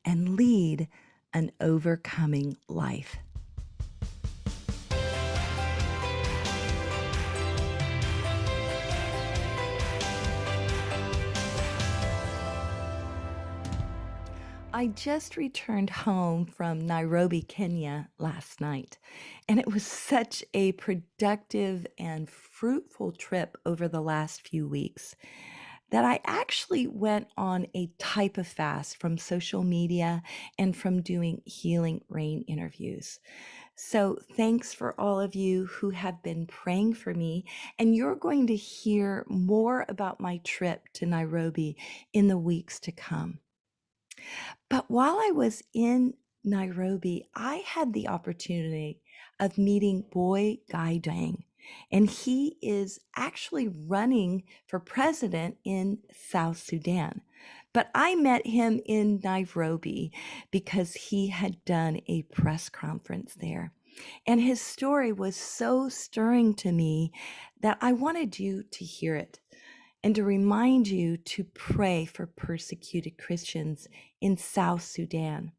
and lead an overcoming life. I just returned home from Nairobi, Kenya last night, and it was such a productive and fruitful trip over the last few weeks that I actually went on a type of fast from social media and from doing Healing Rain interviews. So thanks for all of you who have been praying for me, and you're going to hear more about my trip to Nairobi in the weeks to come. But while I was in Nairobi, I had the opportunity of meeting boy Guy Deng, and he is actually running for president in South Sudan. But I met him in Nairobi because he had done a press conference there. And his story was so stirring to me that I wanted you to hear it and to remind you to pray for persecuted Christians in South Sudan.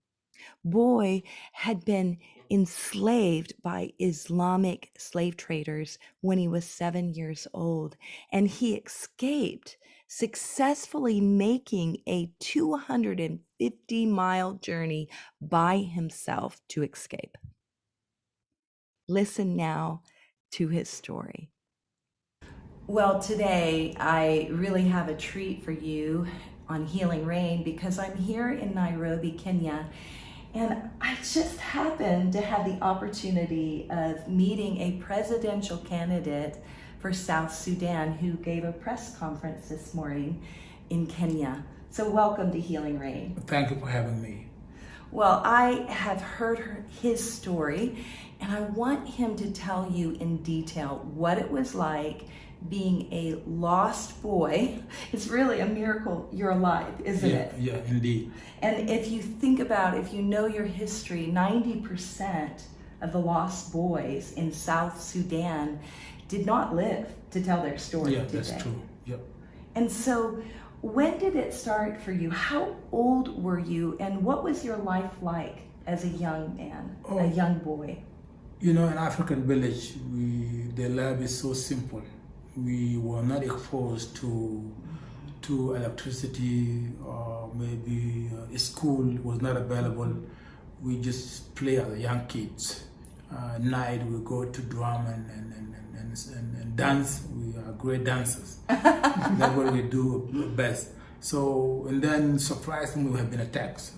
Boy had been enslaved by Islamic slave traders when he was 7 years old, and he escaped, successfully making a 250-mile journey by himself to escape. Listen now to his story. Well, today I really have a treat for you on Healing Rain because I'm here in Nairobi, Kenya, and I just happened to have the opportunity of meeting a presidential candidate for South Sudan who gave a press conference this morning in Kenya. So welcome to Healing Rain. Thank you for having me. Well, I have heard his story, and I want him to tell you in detail what it was like being a lost boy. It's really a miracle you're alive, isn't it? Yeah, indeed. And if you think about, if you know your history, 90% of the lost boys in South Sudan did not live to tell their story. Yeah, that's true. Yep. And so when did it start for you? How old were you, and what was your life like as a young man, a young boy? You know, in African village, the life is so simple. We were not exposed to electricity, or maybe school was not available. We just play as young kids. Night we go to drum and dance. We are great dancers. That's what we do best. So, and then surprisingly we have been attacked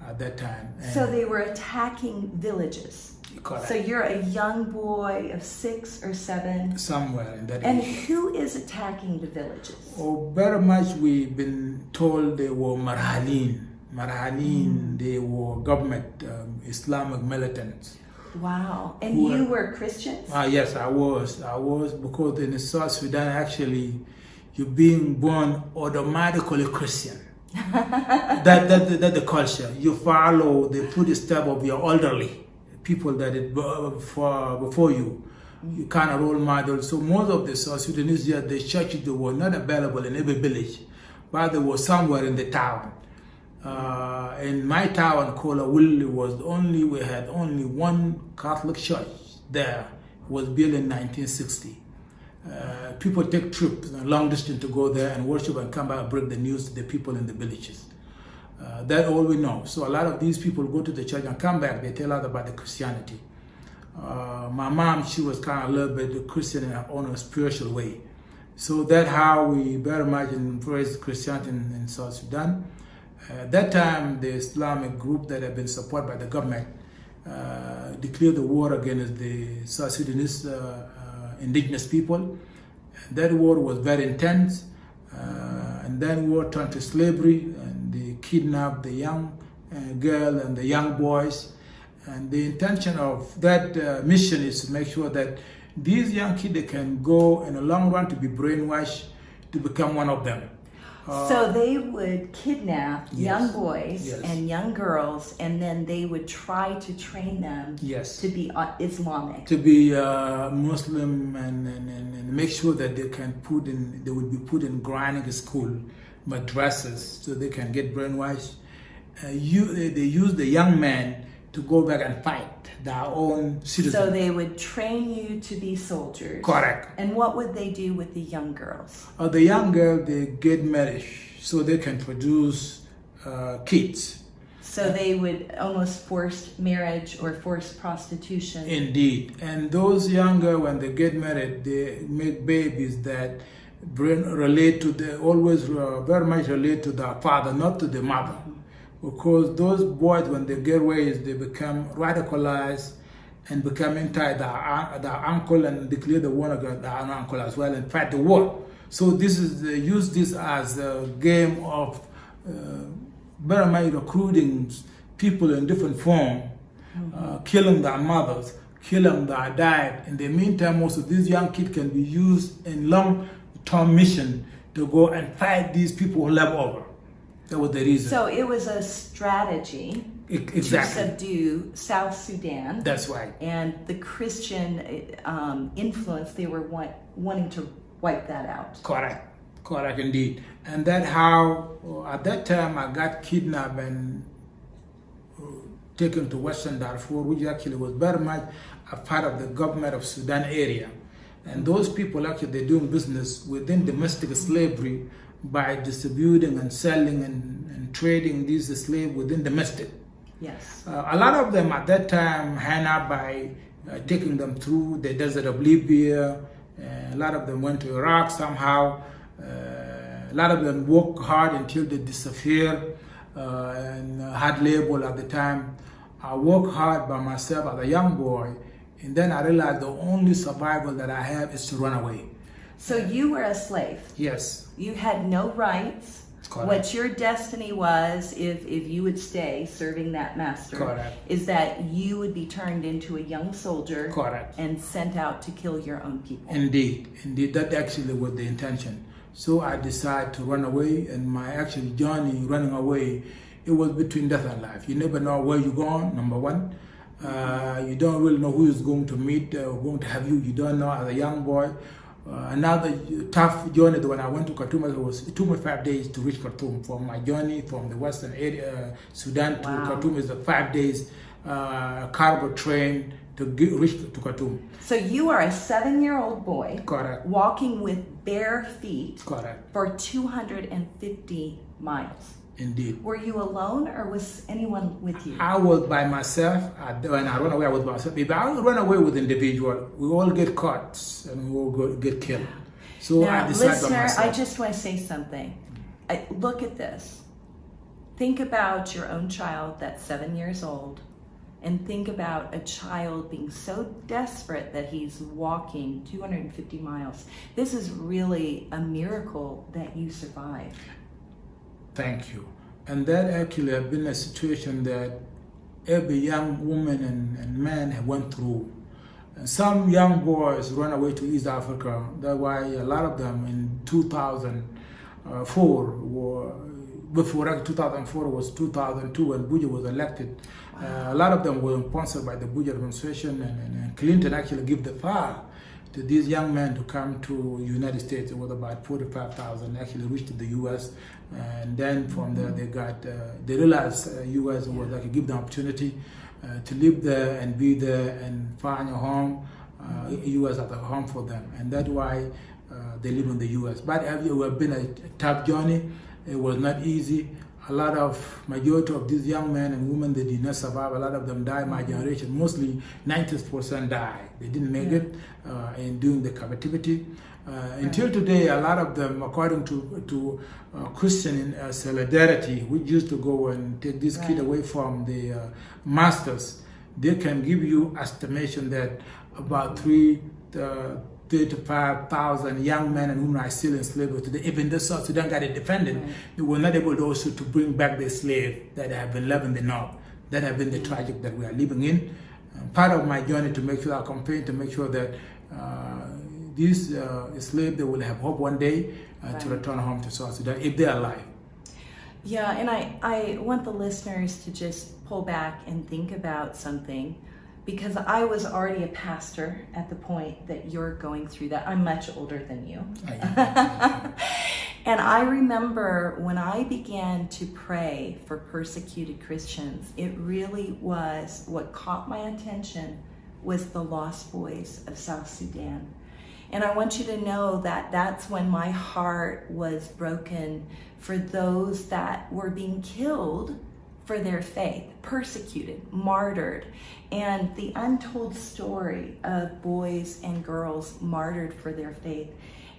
at that time. And so they were attacking villages. Correct. So you're a young boy of 6 or 7. Somewhere in that And age. who is attacking the villages? Oh, very much we've been told they were Marhalin. They were government, Islamic militants. Wow. And you were Christians? Yes, I was because in South Sudan, actually, you're being born automatically Christian. That's the culture. You follow the footsteps of your elderly people that before you. You kind of role model. So most of the South Sudanese, the churches, they were not available in every village, but they were somewhere in the town. In my town, Kolawuli, we had only one Catholic church there. It was built in 1960. People take trips long distance to go there and worship and come back and bring the news to the people in the villages. That's all we know. So a lot of these people go to the church and come back. They tell us about the Christianity. My mom, she was kind of a little bit Christian in her own spiritual way. So that's how we very much embraced Christianity in South Sudan. At that time, the Islamic group that had been supported by the government declared the war against the South Sudanese indigenous people. That war was very intense. And then war turned to slavery, and they kidnapped the young girl and the young boys. And the intention of that mission is to make sure that these young kids, they can go in the long run to be brainwashed to become one of them. So they would kidnap young boys and young girls, and then they would try to train them to be Islamic. To be Muslim, and make sure that they would be put in grinding school, madrasas, so they can get brainwashed. they use the young men to go back and fight their own citizens. So they would train you to be soldiers. Correct. And what would they do with the young girls? The young girl, they get married so they can produce kids. So they would almost force marriage or force prostitution. Indeed. And those young girls, when they get married, they make babies that always very much relate to the father, not to the mother. Because those boys, when they get raised, they become radicalized and become their uncle and declare the war against their uncle as well and fight the war. So this is they use this as a game of very much recruiting people in different form, killing their mothers, killing their dad. In the meantime, also these young kids can be used in long-term mission to go and fight these people who left over. That was the reason. So it was a strategy Exactly. to subdue South Sudan. That's right. And the Christian influence, they were wanting to wipe that out. Correct indeed. And that how, at that time, I got kidnapped and taken to Western Darfur, which actually was very much a part of the government of Sudan area. And those people actually, they're doing business within domestic slavery by distributing and selling and trading these slaves within domestic. Yes. A lot of them at that time hand out by taking them through the desert of Libya. A lot of them went to Iraq somehow. A lot of them worked hard until they disappeared and hard labor at the time. I worked hard by myself as a young boy, and then I realized the only survival that I have is to run away. So you were a slave. Yes. You had no rights. Correct. What your destiny was, if you would stay serving that master, Correct. is that you would be turned into a young soldier. Correct. And sent out to kill your own people. Indeed, that actually was the intention. So I decided to run away, and my actual journey running away, it was between death and life. You never know where you're going, number one. You don't really know who is going to meet or going to have you. You don't know as a young boy. Another tough journey when I went to Khartoum, it was 2 or 5 days to reach Khartoum. From my journey from the western area, Sudan to Khartoum is a 5 days cargo train to reach to Khartoum. So you are a 7-year-old boy. Correct. Walking with bare feet. Correct. For 250 miles. Indeed. Were you alone or was anyone with you? I was by myself. When I run away, I was by myself. If I run away with individual, we all get caught and we all get killed. So now, I decided listener, by myself. I just want to say something. Look at this. Think about your own child that's 7 years old, and think about a child being so desperate that he's walking 250 miles. This is really a miracle that you survived. Thank you. And that actually has been a situation that every young woman and man have went through. Some young boys run away to East Africa. That's why a lot of them in 2004 were, before 2004 was 2002 when Bush was elected. A lot of them were sponsored by the Bush administration, and Clinton actually gave the power to these young men to come to United States. It was about 45,000 actually reached the U.S. And then from there they realized U.S. was like give them opportunity to live there and be there and find a home. U.S. as a home for them, and that's why they live in the U.S. But it has been a tough journey. It was not easy. A lot of majority of these young men and women, they did not survive. A lot of them died. My generation, mostly 90% died. They didn't make it in doing the captivity. Until today, a lot of them, according to Christian solidarity, we used to go and take this kid away from the masters. They can give you estimation that about 35,000 young men and women are still in slavery today. Even though South Sudan got it defended, they were not able also to bring back the slave that have been left in the north. That have been the tragic that we are living in. Part of my journey to make sure I campaign to make sure that these slaves, they will have hope one day to return home to South Sudan if they are alive. Yeah, and I want the listeners to just pull back and think about something, because I was already a pastor at the point that you're going through that. I'm much older than you. And I remember when I began to pray for persecuted Christians, it really was what caught my attention was the lost boys of South Sudan. And I want you to know that that's when my heart was broken for those that were being killed for their faith, persecuted, martyred, and the untold story of boys and girls martyred for their faith.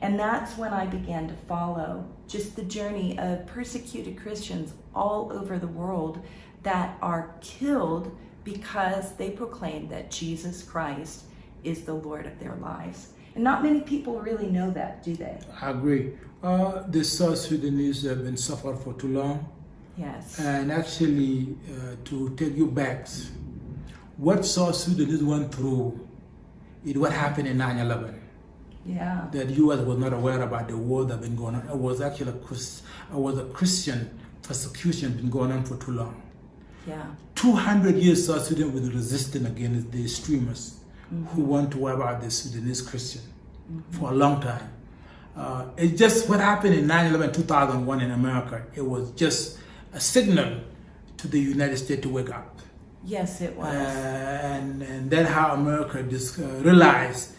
And that's when I began to follow just the journey of persecuted Christians all over the world that are killed because they proclaim that Jesus Christ is the Lord of their lives. And not many people really know that, do they? I agree. The South Sudanese have been suffered for too long. Yes. And actually, to take you back, what South Sudanese went through is what happened in 9/11. Yeah. That U.S. was not aware about the war that had been going on. It was actually a Christian persecution been going on for too long. Yeah. 200 years South Sudan was resisting against the extremists who want to wipe out the Sudanese Christian for a long time. It's just what happened in 9/11, 2001 in America. It was just a signal to the United States to wake up. Yes, it was. And then how America just realized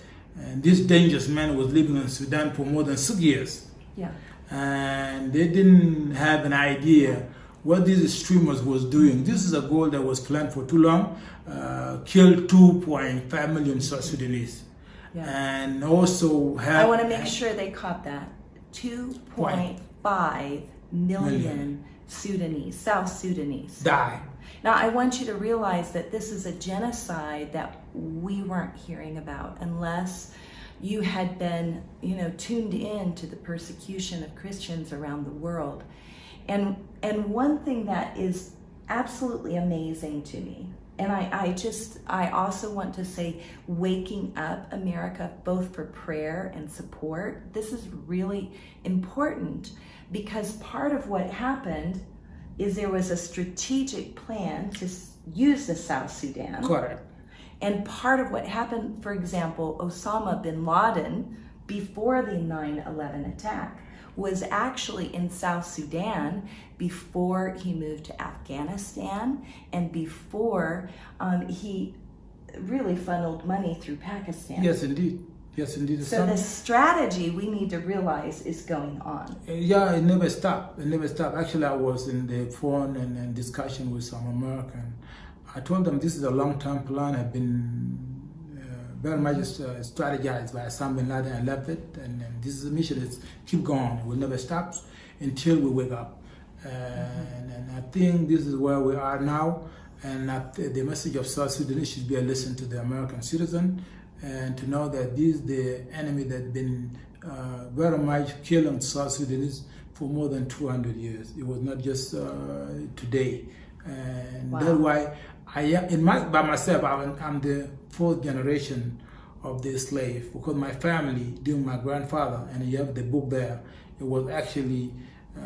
this dangerous man was living in Sudan for more than 6 years. Yeah. And they didn't have an idea what these extremists was doing. This is a goal that was planned for too long, killed 2.5 million South Sudanese. Yeah. And also have... I want to make sure they caught that. 2.5 million Sudanese, South Sudanese. Die. Now, I want you to realize that this is a genocide that we weren't hearing about unless you had been, tuned in to the persecution of Christians around the world. And one thing that is absolutely amazing to me, and I also want to say, waking up America, both for prayer and support, this is really important because part of what happened is there was a strategic plan to use the South Sudan. Correct. And part of what happened, for example, Osama bin Laden, before the 9/11 attack, was actually in South Sudan before he moved to Afghanistan and before he really funneled money through Pakistan. Yes, indeed. Yes, indeed. So the strategy we need to realize is going on. Yeah, it never stopped. It never stopped. Actually, I was in the phone and discussion with some American. I told them this is a long-term plan. I've been very much strategized by Osama bin Laden and left it. And this is a mission that's keep going. It will never stop until we wake up. And I think this is where we are now. And the message of South Sudan should be a lesson to the American citizen and to know that this is the enemy that's been very much killing South Sudanese for more than 200 years. It was not just today. And wow. That's why by myself, I'm the fourth generation of the slave, because my family, during my grandfather, and you have the book there, it was actually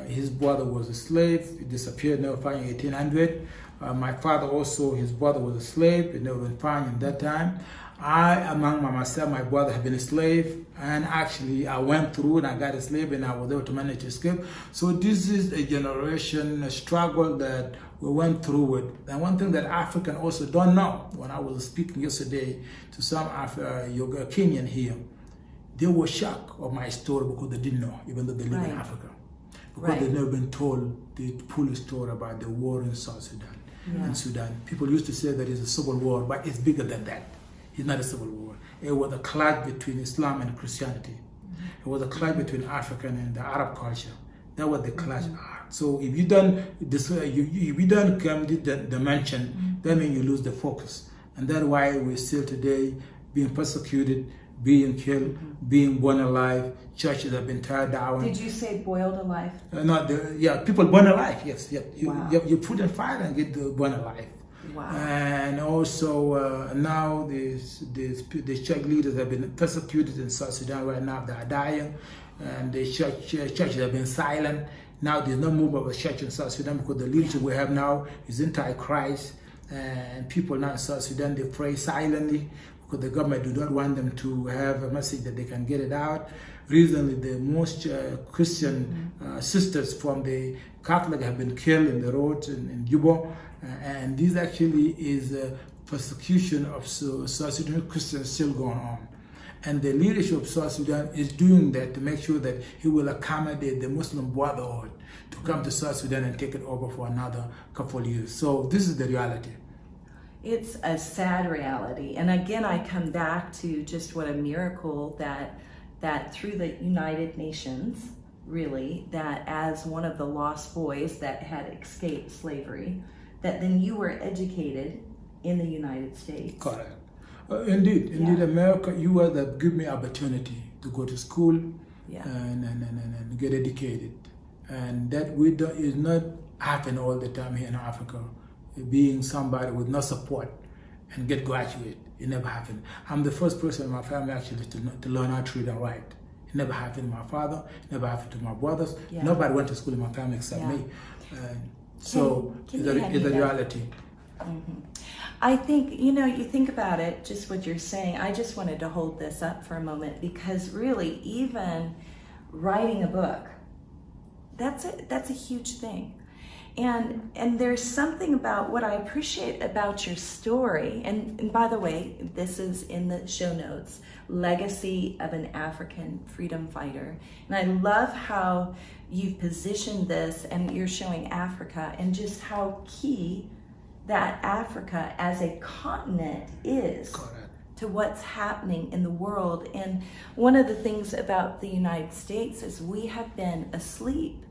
his brother was a slave. He disappeared, never found in 1800. My father also, his brother was a slave. He never been found in that time. Among myself, my brother had been a slave, and actually I went through and I got a slave and I was able to manage to escape. So this is a generation, a struggle that we went through it. And one thing that African also don't know, when I was speaking yesterday to some Kenyan here, they were shocked of my story because they didn't know, even though they live in Africa. Because they've never been told the full story about the war in South Sudan. In Sudan, people used to say that it's a civil war, but it's bigger than that. It's not a civil war. It was a clash between Islam and Christianity. It was a clash between African and the Arab culture. That was the clash. So if you don't come to the dimension, that means you lose the focus. And that's why we're still today being persecuted, being killed, being burned alive. Churches have been teared down. Did you say boiled alive? People burned alive. Yes, Wow. You put in fire and get burned alive. Wow. And also now the church leaders have been persecuted in South Sudan right now. They are dying, and the churches have been silent. Now there's no movement of the church in South Sudan because the leadership we have now is anti-Christ, and people now in South Sudan, they pray silently because the government do not want them to have a message that they can get it out. Recently, the most Christian sisters from the Catholic have been killed in the roads in Juba, and this actually is persecution of South Sudan Christians still going on. And the leadership of South Sudan is doing that to make sure that he will accommodate the Muslim Brotherhood to come to South Sudan and take it over for another couple of years. So this is the reality. It's a sad reality. And again, I come back to just what a miracle that through the United Nations, really, that as one of the lost boys that had escaped slavery, that then you were educated in the United States. Correct. Indeed, America, you are that give me opportunity to go to school and get educated. And that is not happen all the time here in Africa. Being somebody with no support and get graduate, it never happened. I'm the first person in my family actually to learn how to read and write. It never happened to my father, it never happened to my brothers. Nobody went to school in my family except me. So it's a reality. Mm-hmm. I think, you think about it, just what you're saying, I just wanted to hold this up for a moment because really even writing a book, that's a huge thing. And there's something about what I appreciate about your story, and by the way, this is in the show notes, Legacy of an African Freedom Fighter. And I love how you've positioned this and you're showing Africa and just how key that Africa as a continent is to what's happening in the world. And one of the things about the United States is we have been asleep.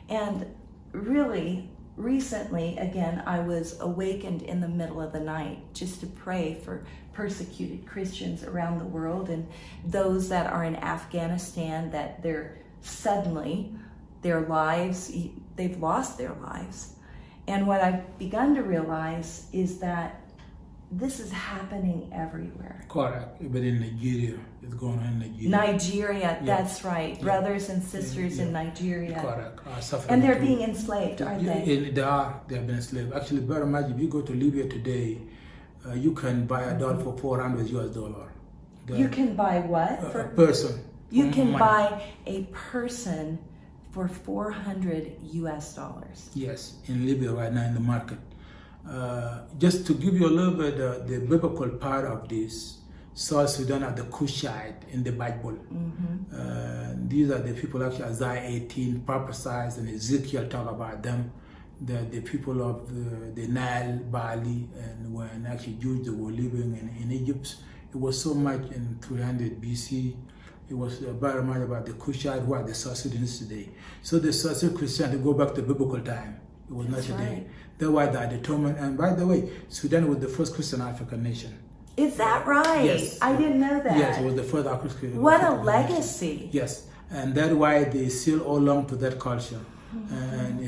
And really, recently, again, I was awakened in the middle of the night just to pray for persecuted Christians around the world and those that are in Afghanistan, that their lives, they've lost their lives. And what I've begun to realize is that this is happening everywhere. Correct. But in Nigeria, it's going on in Nigeria. Nigeria, that's right. Brothers and sisters in Nigeria. Correct. And they're being enslaved, aren't they? They have been enslaved. Actually, very much, if you go to Libya today, you can buy a doll for $400 US. You can buy what? A person. You can buy a person for $400 US. Yes, in Libya right now in the market. Just to give you a little bit the biblical part of this, South Sudan are the Cushite in the Bible. These are the people actually Isaiah 18 prophesies and Ezekiel talk about them. The people of the Nile Valley, and when actually Jews were living in Egypt, it was so much in 300 BC. It was very much about the Cushite who are the South Sudanese today. So the South Sudan Christian, to go back to biblical time, it was not today. Right. That's why they are determined. And by the way, Sudan was the first Christian African nation. Is that right? Yes. I didn't know that. Yes, it was the first African. What a legacy. Nation. Yes, and that's why they still belong to that culture. And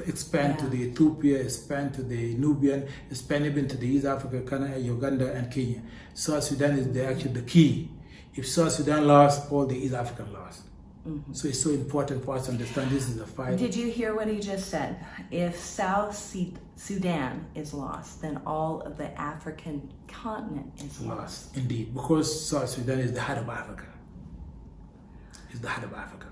expand to the Ethiopia, expand to the Nubian, expand even to the East Africa, Canada, Uganda, and Kenya. South Sudan is actually the key. If South Sudan lost, all the East African lost. So it's so important for us to understand this is a fight. Did you hear what he just said? If South Sudan is lost, then all of the African continent is lost. Indeed, because South Sudan is the heart of Africa. It's the heart of Africa.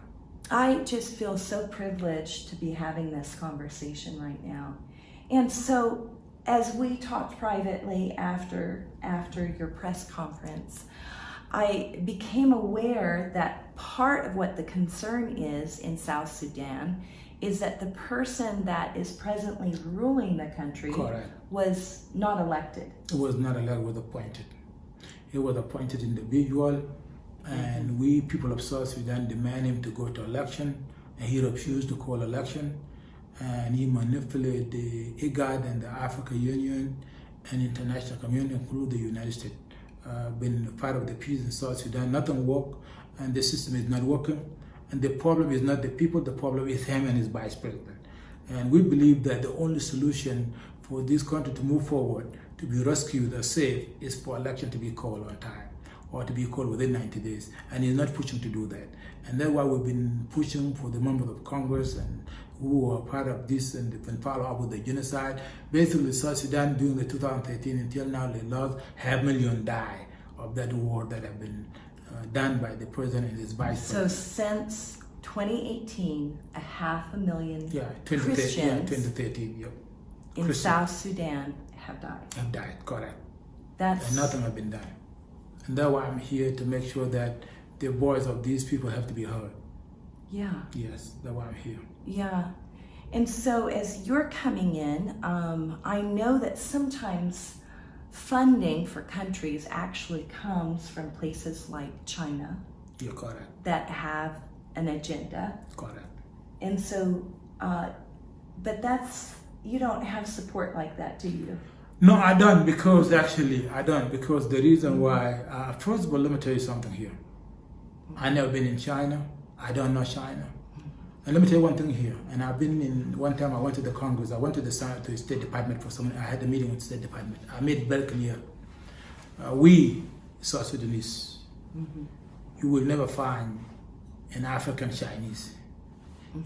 I just feel so privileged to be having this conversation right now. And so, as we talked privately after your press conference, I became aware that part of what the concern is in South Sudan is that the person that is presently ruling the country was not elected. It was not elected, it was appointed. It was appointed individual, and we people of South Sudan demand him to go to election, and he refused to call election, and he manipulated the IGAD and the African Union and international community, including the United States. Been part of the peace in South Sudan, nothing worked, and the system is not working. And the problem is not the people, the problem is him and his vice president. And we believe that the only solution for this country to move forward, to be rescued or saved, is for election to be called on time, or to be called within 90 days. And he's not pushing to do that. And that's why we've been pushing for the members of Congress and who are part of this and they've been followed up with the genocide. Basically, South Sudan during the 2013 until now, they lost 500,000 die of that war that have been done by the president and his vice So president. since 2018, 500,000 Yeah, Christians 2013, yep. in Christian South Sudan have died. have died, correct. That's And nothing has been done. And that's why I'm here to make sure that the voice of these people have to be heard. yeah, Yes, that's why I'm here. yeah. And so as you're coming in, I know that sometimes funding for countries actually comes from places like China You're correct, that have an agenda. correct. And so, but you don't have support like that, do you? No, I don't, because actually, I don't, because the reason why, first of all, let me tell you something here. I've never been in China. I don't know China. And let me tell you one thing here. And I've been in, one time I went to the Congress, I went to the State Department for someone, I had a meeting with the State Department. I made it very clear. We, South Sudanese, you will never find an African Chinese.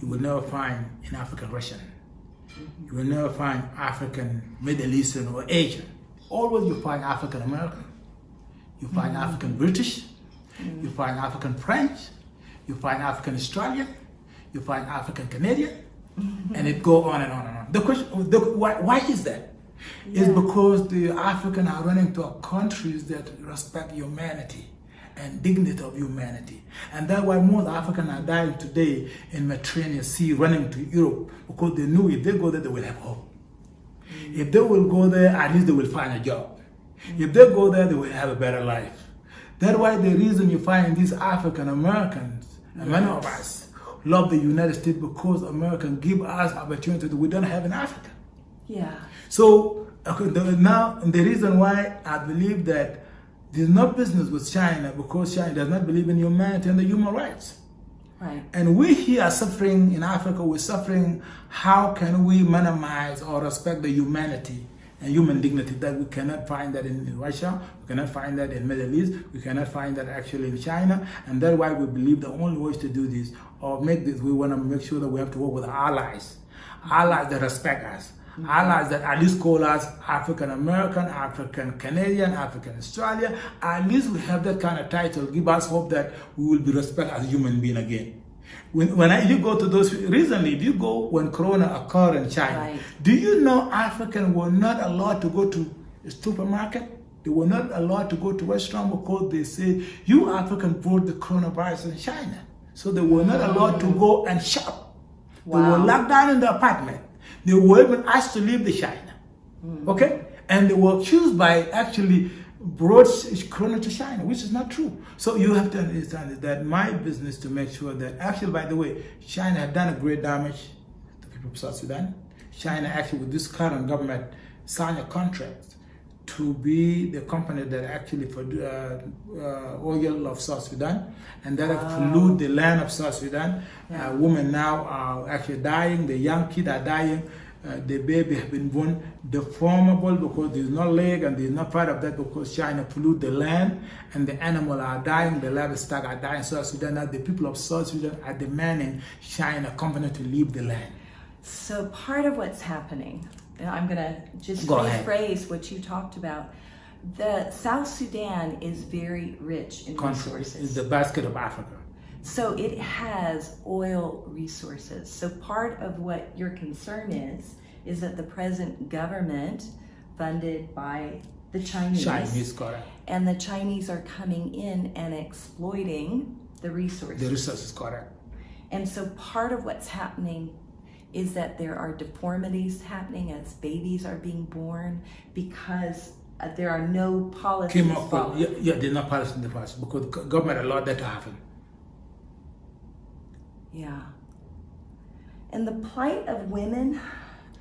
You will never find an African Russian. You will never find African Middle Eastern or Asian. Always you find African American. You find African British. You find African French. You find African Australian. You find African Canadian. And it go on and on and on. The question, why is that? It's because the African are running to countries that respect humanity and dignity of humanity. And that's why most Africans are dying today in Mediterranean Sea, running to Europe, because they knew if they go there, they will have hope. If they will go there, at least they will find a job. If they go there, they will have a better life. That's why the reason you find these African Americans, and many of us, love the United States, because Americans give us opportunity that we don't have in Africa. Yeah. So now the reason why I believe that there's no business with China, because China does not believe in humanity and the human rights. Right. And we here are suffering in Africa, we're suffering. How can we minimize or respect the humanity and human dignity that we cannot find that in Russia, we cannot find that in Middle East, we cannot find that actually in China. And that's why we believe the only way to do this or make this, we want to make sure that we have to work with allies that respect us. Allies that at least call us African American, African Canadian, African Australian. At least we have that kind of title. Give us hope that we will be respected as human being again. You go to those recently, if you go when Corona occurred in China, Right. Do you know Africans were not allowed to go to a supermarket? They were not allowed to go to restaurant because they said you African brought the coronavirus in China, so they were not allowed to go and shop. They were locked down in the apartment. They were even asked to leave the China, okay? And they were accused by actually brought Corona to China, which is not true. So you have to understand that my business to make sure that, actually, by the way, China have done a great damage to people of South Sudan. China actually, with this current government, signed a contract to be the company that actually for oil of South Sudan, and that have pollute the land of South Sudan. Women now are actually dying, the young kids are dying, the baby have been born deformable because there's no leg and there's no part of that because China pollute the land and the animals are dying, the livestock are dying. South Sudan, now the people of South Sudan are demanding China company to leave the land. So part of what's happening, and I'm going to just Go ahead. rephrase what you talked about. The South Sudan is very rich in Country resources. is the basket of Africa. So it has oil resources. So part of what your concern is that the present government, funded by the Chinese, correct. and the Chinese are coming in and exploiting the resources. The resources, correct. And so part of what's happening is that there are deformities happening as babies are being born because there are no policies followed. There's no policy in the past because the government allowed that to happen. Yeah. And the plight of women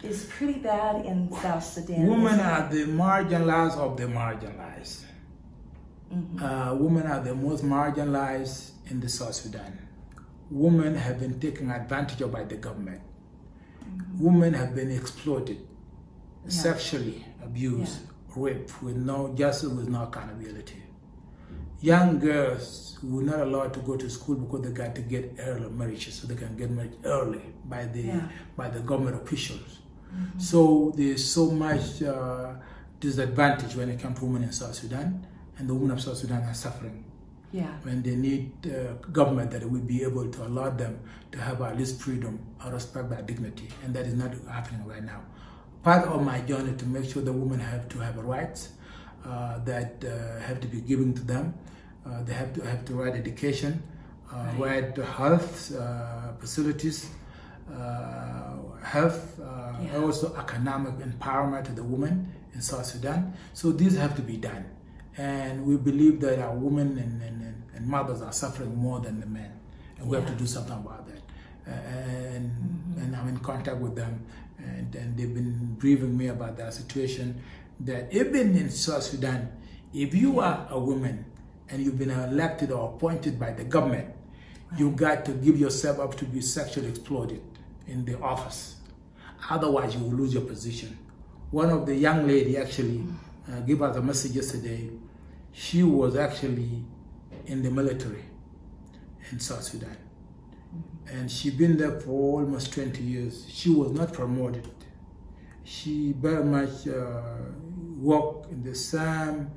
is pretty bad in South Sudan. Women are the marginalized of the marginalized. Women are the most marginalized in the South Sudan. Women have been taken advantage of by the government. Women have been exploited, sexually abused, raped with no justice, with no accountability. Young girls who were not allowed to go to school because they got to get early marriages, so they can get married early by the government officials. So there's so much disadvantage when it comes to women in South Sudan, and the women of South Sudan are suffering. Yeah. When they need government that will be able to allow them to have at least freedom or respect their dignity, and that is not happening right now. Part of my journey to make sure the women have to have rights that have to be given to them. They have to right education, right to health facilities, health, also economic empowerment to the women in South Sudan. So these have to be done. And we believe that our women and mothers are suffering more than the men. And we have to do something about that. And I'm in contact with them, and they've been briefing me about their situation, that even in South Sudan, if you are a woman and you've been elected or appointed by the government, you got to give yourself up to be sexually exploited in the office. Otherwise, you will lose your position. One of the young lady actually gave us a message yesterday. She was actually in the military in South Sudan. And she'd been there for almost 20 years. She was not promoted. She very much worked in the same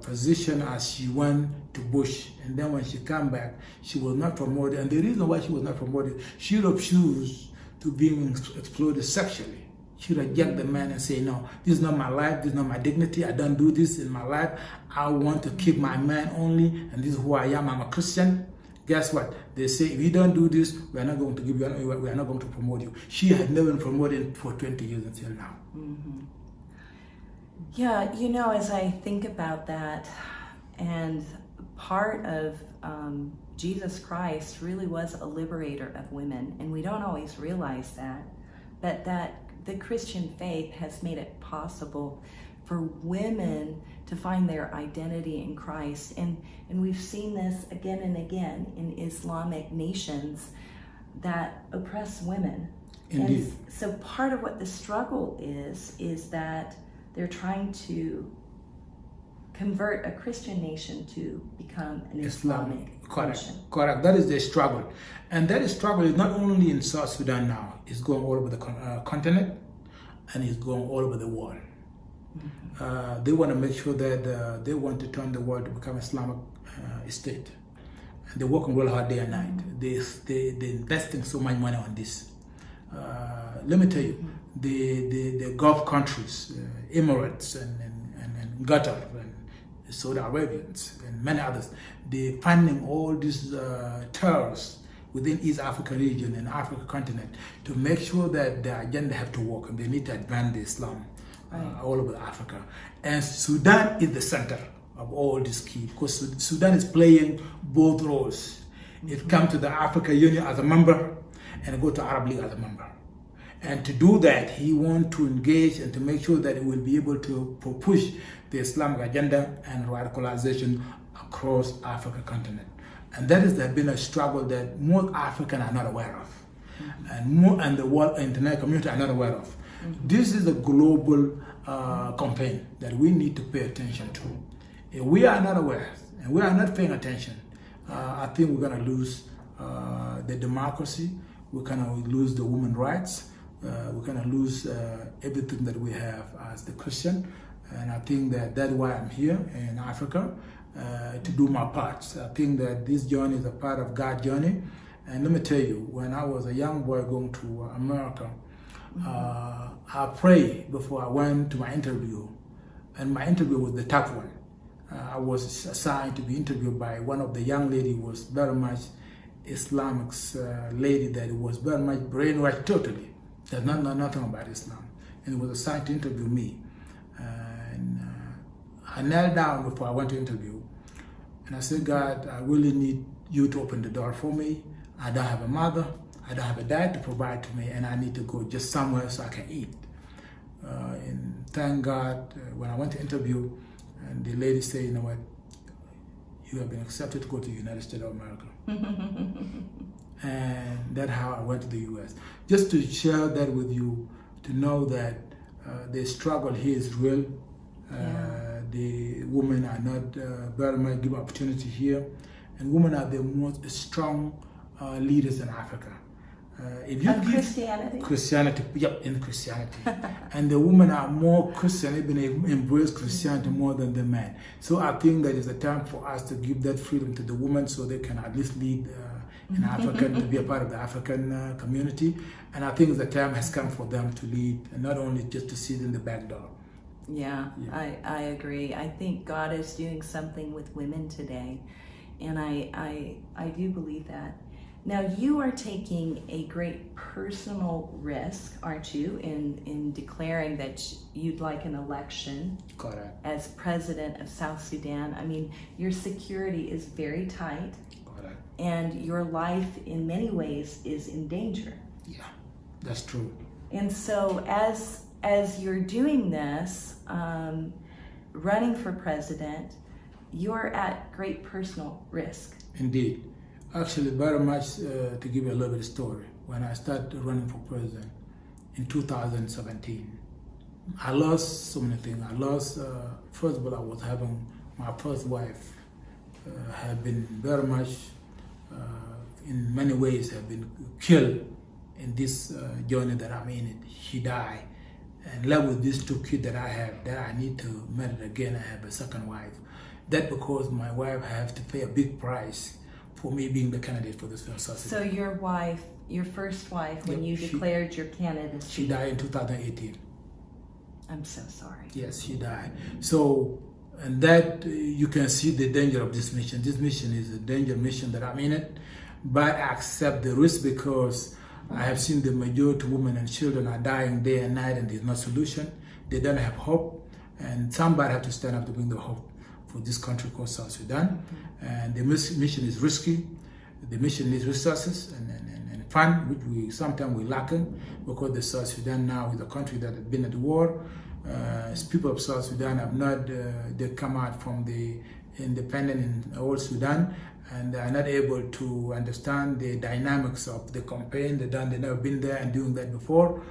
position as she went to Bush. And then when she came back, she was not promoted. And the reason why she was not promoted, she refused to being exploited sexually. She rejected the man and say, no, this is not my life, this is not my dignity, I don't do this in my life. I want to keep my man only, and this is who I am, I'm a Christian. Guess what? They say, if you don't do this, we are not going to give you, we are not going to promote you. She had never been promoted for 20 years until now. Mm-hmm. Yeah, you know, as I think about that, and part of Jesus Christ really was a liberator of women, and we don't always realize that, but that the Christian faith has made it possible for women to find their identity in Christ. And we've seen this again and again in Islamic nations that oppress women. Indeed. And so part of what the struggle is that they're trying to convert a Christian nation to become an Islamic nation. Correct. That is the struggle. And that struggle is not only in South Sudan now, it's going all over the continent, and it's going all over the world. Mm-hmm. They want to make sure that they want to turn the world to become Islamic state. And they're working real hard day and night. They're investing so much money on this. Let me tell you, the Gulf countries, Emirates and Qatar and Saudi Arabians and many others, they're funding all these terrorists within East Africa region and Africa continent to make sure that the agenda have to work, and they need to advance the Islam all over Africa. And Sudan is the center of all this key, because Sudan is playing both roles. It comes to the Africa Union as a member and go to Arab League as a member. And to do that, he wants to engage and to make sure that it will be able to push the Islamic agenda and radicalization across Africa continent. And that has been a struggle that most Africans are not aware of, and the world international community are not aware of. This is a global campaign that we need to pay attention to. If we are not aware and we are not paying attention, I think we're going to lose the democracy. We're going to lose the women's rights. We're going to lose everything that we have as the Christian. And I think that's why I'm here in Africa, to do my part. I think that this journey is a part of God's journey. And let me tell you, when I was a young boy going to America, I prayed before I went to my interview. And my interview was the tough one. I was assigned to be interviewed by one of the young lady who was very much Islamic lady that was very much brainwashed totally. Does not know nothing about Islam. And was assigned to interview me. And I knelt down before I went to interview. And I said, God, I really need you to open the door for me. I don't have a mother. I don't have a dad to provide to me. And I need to go just somewhere so I can eat. And thank God, when I went to interview, and the lady said, you know what, you have been accepted to go to the United States of America. And that's how I went to the U.S. Just to share that with you, to know that the struggle here is real. The women are not very much given opportunity here. And women are the most strong leaders in Africa. If you give Christianity? Christianity, yep, in Christianity. And the women are more Christian, even embrace Christianity more than the men. So I think that is a time for us to give that freedom to the women so they can at least lead in African, to be a part of the African community. And I think the time has come for them to lead, and not only just to sit in the back door. Yeah, I agree. I think God is doing something with women today, and I do believe that. Now, you are taking a great personal risk, aren't you, in declaring that you'd like an election Correct. as president of South Sudan. I mean, your security is very tight, Correct. and your life in many ways is in danger. Yeah, that's true. And so as you're doing this, running for president, you're at great personal risk. Indeed. Actually, very much to give you a little bit of story. When I started running for president in 2017, I lost so many things. I lost, first of all, I was having my first wife, had been very much, in many ways, have been killed in this journey that I'm in it. She died. And left with these two kids that I have, that I need to marry again. I have a second wife. That because my wife has to pay a big price for me being the candidate for this South Sudan. So your wife, your first wife, when you declared your candidacy, she died in 2018. I'm so sorry. Yes, she died. So, and that you can see the danger of this mission. This mission is a danger mission that I'm in it, but I accept the risk because I have seen the majority of women and children are dying day and night, and there's no solution. They don't have hope, and somebody has to stand up to bring the hope for this country called South Sudan. And the mission is risky. The mission needs resources and fund, which we sometimes we lacking, because the South Sudan now is a country that has been at war. People of South Sudan have not, they come out from the independent in old Sudan, and they are not able to understand the dynamics of the campaign. They've never been there and doing that before.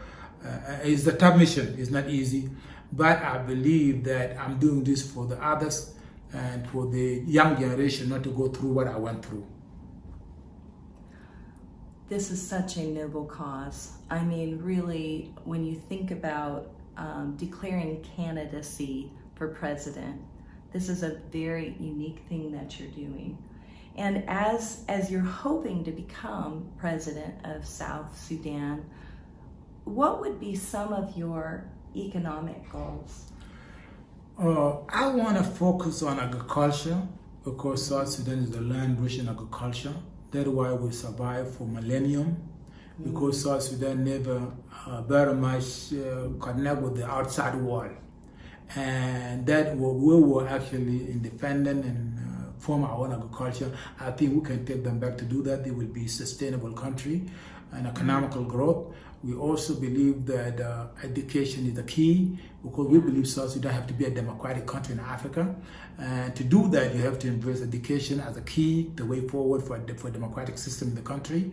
It's a tough mission. It's not easy, but I believe that I'm doing this for the others and for the young generation not to go through what I went through. This is such a noble cause. I mean, really, when you think about declaring candidacy for president, this is a very unique thing that you're doing. And as you're hoping to become president of South Sudan, what would be some of your economic goals? I want to focus on agriculture because South Sudan is the land rich in agriculture. That's why we survived for millennium, because South Sudan never very much connect with the outside world. And that we were actually independent and form our own agriculture. I think we can take them back to do that. They will be sustainable country and economical growth. We also believe that education is the key, because we believe South Sudan have to be a democratic country in Africa. And to do that, you have to embrace education as a key, the way forward for a democratic system in the country.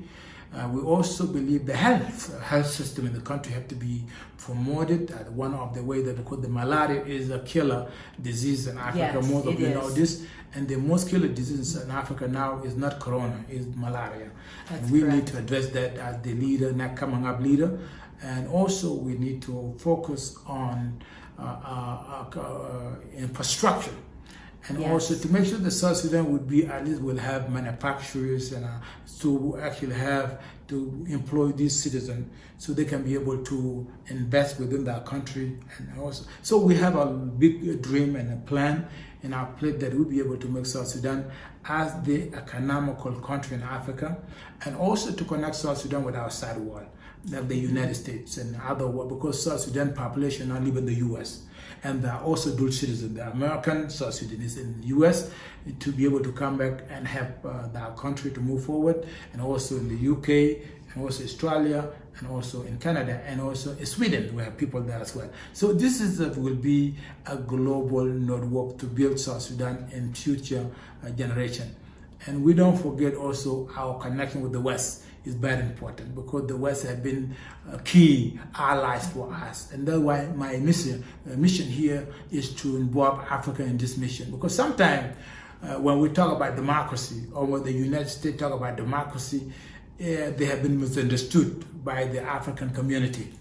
We also believe the health system in the country have to be promoted as one of the ways that, because the malaria is a killer disease in Africa. Yes, most of you is. know this. And the most killer disease in Africa now is not corona, is malaria. That's and we correct. need to address that as the leader, not coming up leader. And also we need to focus on infrastructure. And Yes. also to make sure that South Sudan would be, at least will have manufacturers and to actually have to employ these citizens so they can be able to invest within their country. And also, so we have a big dream and a plan in our plate that we'll be able to make South Sudan as the economical country in Africa, and also to connect South Sudan with outside world, like the United States and other world, because South Sudan population now live in the US. And they are also dual citizens. They are American, South Sudanese in the US, to be able to come back and help their country to move forward, and also in the UK, and also Australia, and also in Canada, and also in Sweden. We have people there as well. So this will be a global network to build South Sudan in future generation. And we don't forget also our connection with the West is very important, because the West have been key allies for us. And that's why my mission here is to involve Africa in this mission. Because sometimes when we talk about democracy, or when the United States talk about democracy, they have been misunderstood by the African community.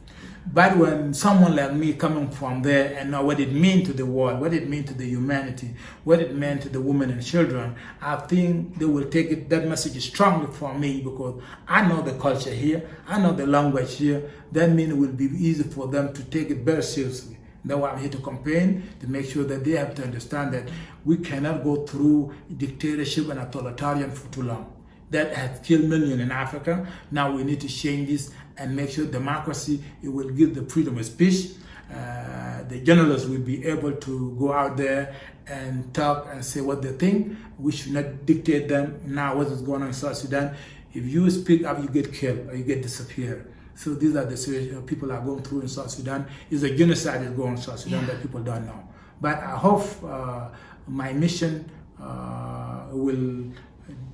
But when someone like me coming from there and know what it means to the world, what it means to the humanity, what it meant to the women and children, I think they will take it, that message strongly for me, because I know the culture here, I know the language here. That means it will be easy for them to take it very seriously. That's why I'm here to campaign, to make sure that they have to understand that we cannot go through dictatorship and authoritarian for too long. That has killed millions in Africa. Now we need to change this and make sure democracy, it will give the freedom of speech. The journalists will be able to go out there and talk and say what they think. We should not dictate them now what is going on in South Sudan. If you speak up, you get killed or you get disappeared. So these are the situations people are going through in South Sudan. It's a genocide is going on in South Sudan that people don't know. But I hope my mission will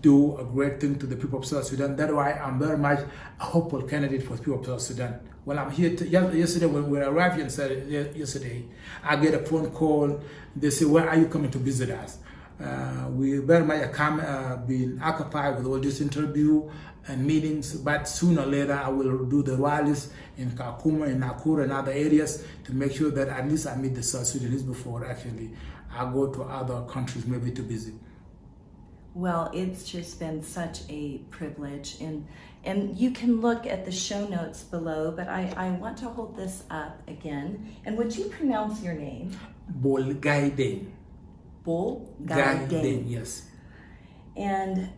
do a great thing to the people of South Sudan. That's why I'm very much a hopeful candidate for the people of South Sudan. Well, I'm here yesterday when we arrived here yesterday, I get a phone call. They say, "Where are you coming to visit us?" We very much been occupied with all this interview and meetings, but sooner or later I will do the rallies in Kakuma, in Nakuru, and other areas to make sure that at least I meet the South Sudanese before actually I go to other countries maybe to visit. Well, it's just been such a privilege, and you can look at the show notes below, but I want to hold this up again. And would you pronounce your name? Deng. Deng, yes. And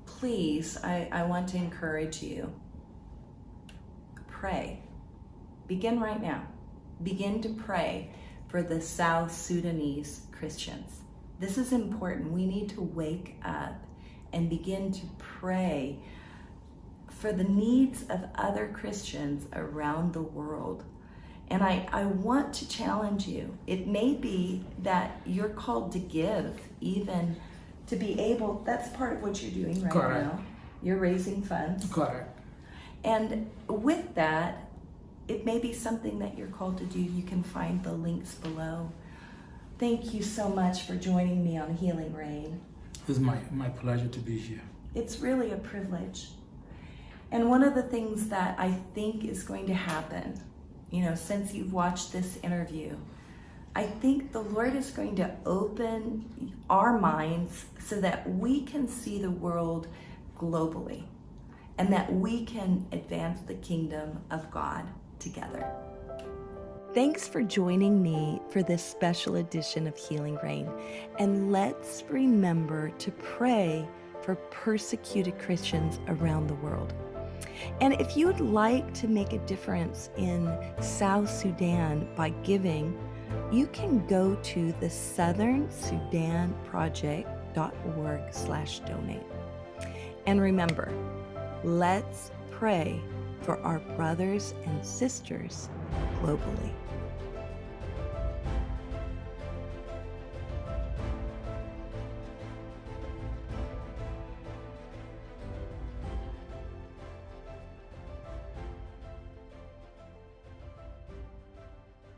please, I want to encourage you, pray. Begin right now. Begin to pray for the South Sudanese Christians. This is important. We need to wake up and begin to pray for the needs of other Christians around the world. And I want to challenge you. It may be that you're called to give, even to be able, that's part of what you're doing right Correct. now. You're raising funds. Correct. And with that, it may be something that you're called to do. You can find the links below. Thank you so much for joining me on Healing Rain. It's my pleasure to be here. It's really a privilege. And one of the things that I think is going to happen, since you've watched this interview, I think the Lord is going to open our minds so that we can see the world globally and that we can advance the kingdom of God together. Thanks for joining me for this special edition of Healing Rain. And let's remember to pray for persecuted Christians around the world. And if you would like to make a difference in South Sudan by giving, you can go to the southernsudanproject.org/donate. And remember, let's pray for our brothers and sisters globally.